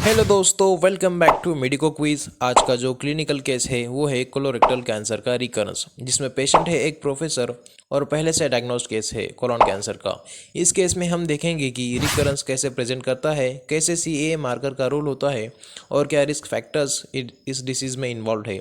Hello दोस्तों, welcome back to medico quiz. आज का जो क्लिनिकल केस है वो है कोलोरेक्टल कैंसर का रिकरेंस, जिसमें पेशेंट है एक प्रोफेसर और पहले से डायग्नोस्ड केस है कोलोन कैंसर का। इस केस में हम देखेंगे कि रिकरेंस कैसे प्रेजेंट करता है, कैसे सीए मार्कर का रोल होता है और क्या रिस्क फैक्टर्स इस डिसीज में इन्वॉल्व है।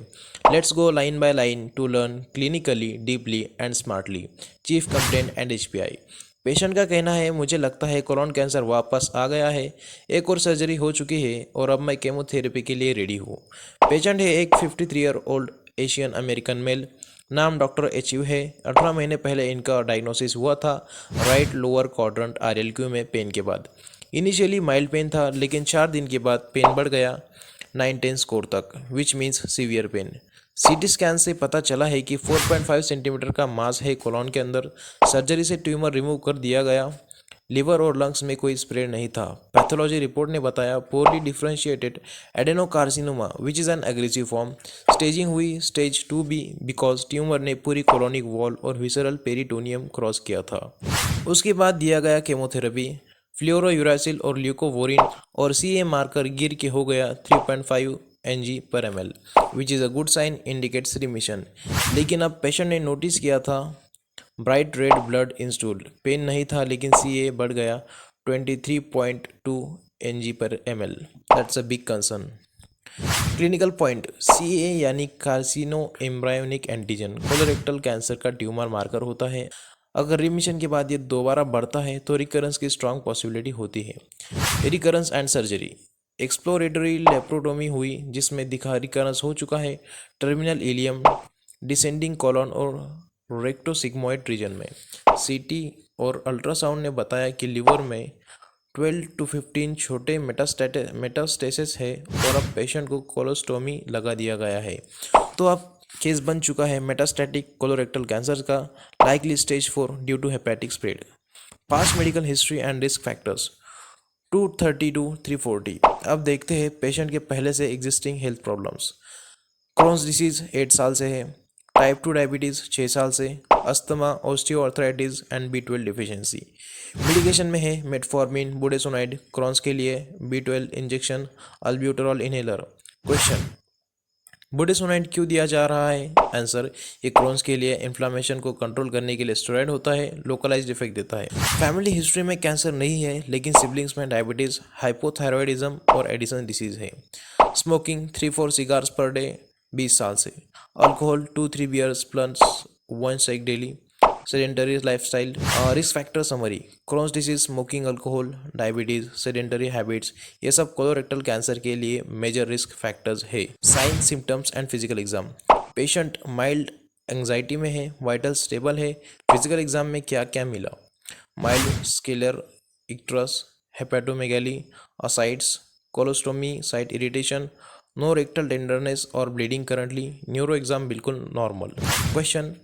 Let's go line by line to learn clinically, deeply and smartly. Chief complaint and HPI. Patient का कहना है, मुझे लगता है कोलोन कैंसर वापस आ गया है। एक और सर्जरी हो चुकी है और अब मैं केमोथेरेपी के लिए रेडी हूँ। पेशेंट है एक 53 year old Asian American male. नाम डॉक्टर एचयू है। 18 महीने पहले इनका डायग्नोसिस हुआ था राइट लोअर क्वाड्रेंट आरएलक्यू में पेन के बाद। इनिशियली माइल्ड पेन था, लेकिन 4 दिन के बाद पेन बढ़ गया 910 स्कोर तक, which means severe pain. CT scan से पता चला है कि 4.5 सेंटीमीटर का मास है कोलोन के अंदर। सर्जरी से ट्यूमर रिमूव कर दिया गया। लिवर और लंग्स में कोई स्प्रेड नहीं था। पैथोलॉजी रिपोर्ट ने बताया poorly differentiated adenocarcinoma which is an aggressive form. Staging हुई स्टेज 2B बिकॉज ट्यूमर ने पूरी कोलोनिक वॉल और विसरल पेरिटोनियम क्रॉस किया था। उसके बाद दिया गया केमोथेरेपी, फ्लोरोयूरासिल और ल्यूकोवोरिन, और सीए मार्कर गिर के हो गया 3.5 Ng/ml, which is a good sign, indicates remission. लेकिन अब पेशेंट ने नोटिस किया था bright red blood in stool. Pain नहीं था, लेकिन सीए बढ़ गया 23.2 Ng/ml। That's a big concern. Clinical point, CA यानी carcinoembryonic antigen colorectal cancer का ट्यूमर मार्कर होता है। अगर रिमिशन के बाद ये दोबारा बढ़ता है तो रिकरेंस की स्ट्रांग पॉसिबिलिटी होती है। Recurrence and surgery, exploratory laparotomy हुई जिसमें दिखा रिकरेंस हो चुका है टर्मिनल इलियम, डिसेंडिंग कॉलन और रेक्टोसिग्मोइड रीजन में। सीटी और अल्ट्रासाउंड ने बताया कि लिवर में 12 to 15 छोटे मेटास्टेसिस है और अब पेशेंट को कोलोस्टोमी लगा दिया गया है। तो अब केस बन चुका है मेटास्टैटिक कोलोरेक्टल कैंसर का, likely stage 4 due to hepatic spread. Past medical history and risk factors 230 to 340। अब देखते हैं पेशेंट के पहले से existing health problems. Crohn's disease 8 साल से है। टाइप 2 डायबिटीज़ 6 साल से। Asthma, osteoarthritis and B12 deficiency. Medication में है मेटफॉर्मिन, बुडेसोनाइड क्रोन्स के लिए, B12 injection, albuterol inhaler. Question, budesonide क्यों दिया जा रहा है? आंसर, ये क्रोन्स के लिए इन्फ्लामेशन को कंट्रोल करने के लिए स्टेरॉइड होता है, लोकलाइज्ड इफेक्ट देता है। फैमिली हिस्ट्री में कैंसर नहीं है, लेकिन सिबलिंग्स में डायबिटीज़, हाइपोथायरॉयडिज्म और एडिसन डिसीज है। स्मोकिंग 3-4 सिगार्स पर डे 20 साल से। Alcohol 2-3 beers plus 1 shake daily. Sedentary lifestyle. Risk factor summary, Crohn's disease, smoking, alcohol, diabetes, sedentary habits, ये सब कोलोरेक्टल कैंसर के लिए मेजर रिस्क फैक्टर्स है। Sign, symptoms and physical exam. Patient mild anxiety में है, vital stable है। Physical exam में क्या क्या मिला? Mild scleral icterus, hepatomegaly, असाइट्स, colostomy site irritation, no rectal tenderness और ब्लीडिंग करंटली। न्यूरो एग्जाम बिल्कुल normal. Question,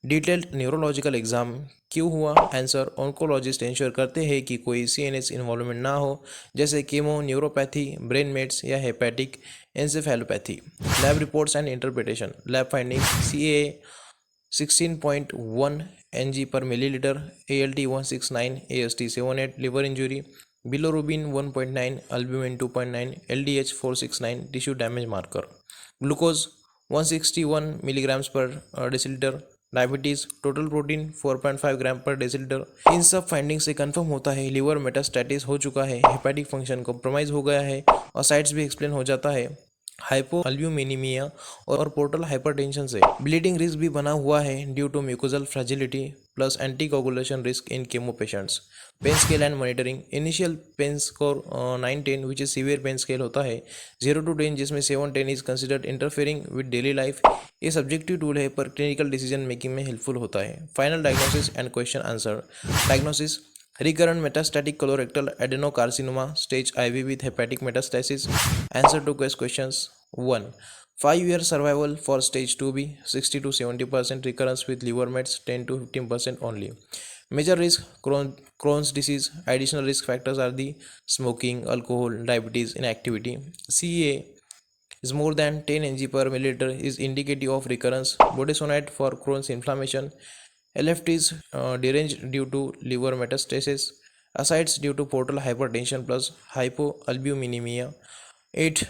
detailed neurological exam क्यों हुआ? आंसर, ऑन्कोलॉजिस्ट इंश्योर करते हैं कि कोई सीएनएस इन्वॉल्वमेंट ना हो, जैसे कीमो, न्यूरोपैथी, ब्रेन मेट्स या hepatic encephalopathy. Lab reports and interpretation. Lab finding, CA 16.1 Ng/ml, ALT 169, AST 78, liver injury, bilirubin 1.9, albumin 2.9, LDH 469, tissue damage marker, glucose 161 milligrams per deciliter, diabetes, total protein 4.5 ग्राम पर डेसिलीटर। इन सब finding से confirm होता है liver metastasis हो चुका है, hepatic function compromise हो गया है और साइड्स भी एक्सप्लेन हो जाता है हाइपो अल्ब्यूमिनीमिया और पोर्टल हाइपरटेंशन से। ब्लीडिंग रिस्क भी बना हुआ है due to mucosal fragility plus anticoagulation risk in chemo patients. Pain scale and monitoring, initial pain score 9-10 which is severe pain scale होता है, 0 to 10 जिसमें 7-10 is considered interfering with daily life. ये subjective tool है पर clinical decision making में helpful होता है। Final diagnosis and question answer. Diagnosis, recurrent metastatic colorectal adenocarcinoma stage IV with hepatic metastasis. Answer to questions. 1. 5-year survival for stage 2B, 60 to 70% recurrence with liver mets, 10 to 15% only. Major risk, Crohn's disease. Additional risk factors are the smoking, alcohol, diabetes, inactivity. CA is more than 10 Ng/ml is indicative of recurrence. Budesonide for Crohn's inflammation. LFT is deranged due to liver metastasis. Ascites due to portal hypertension plus hypoalbuminemia. 8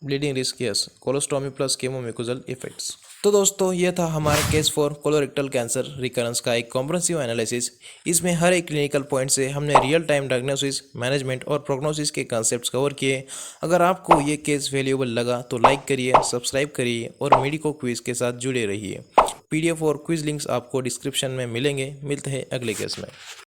bleeding risk yes colostomy plus chemo mucosal effects. तो दोस्तों ये था हमारा case for colorectal cancer recurrence का एक comprehensive analysis. इसमें हर एक clinical point से हमने रियल टाइम डायग्नोसिस, मैनेजमेंट और प्रोग्नोसिस के कॉन्सेप्ट्स कवर किए। अगर आपको ये केस वैल्यूएबल लगा तो लाइक करिए, सब्सक्राइब करिए और मेडिको क्विज के साथ जुड़े रहिए। PDF और क्विज लिंक्स आपको डिस्क्रिप्शन में मिलेंगे। मिलते हैं अगले केस में।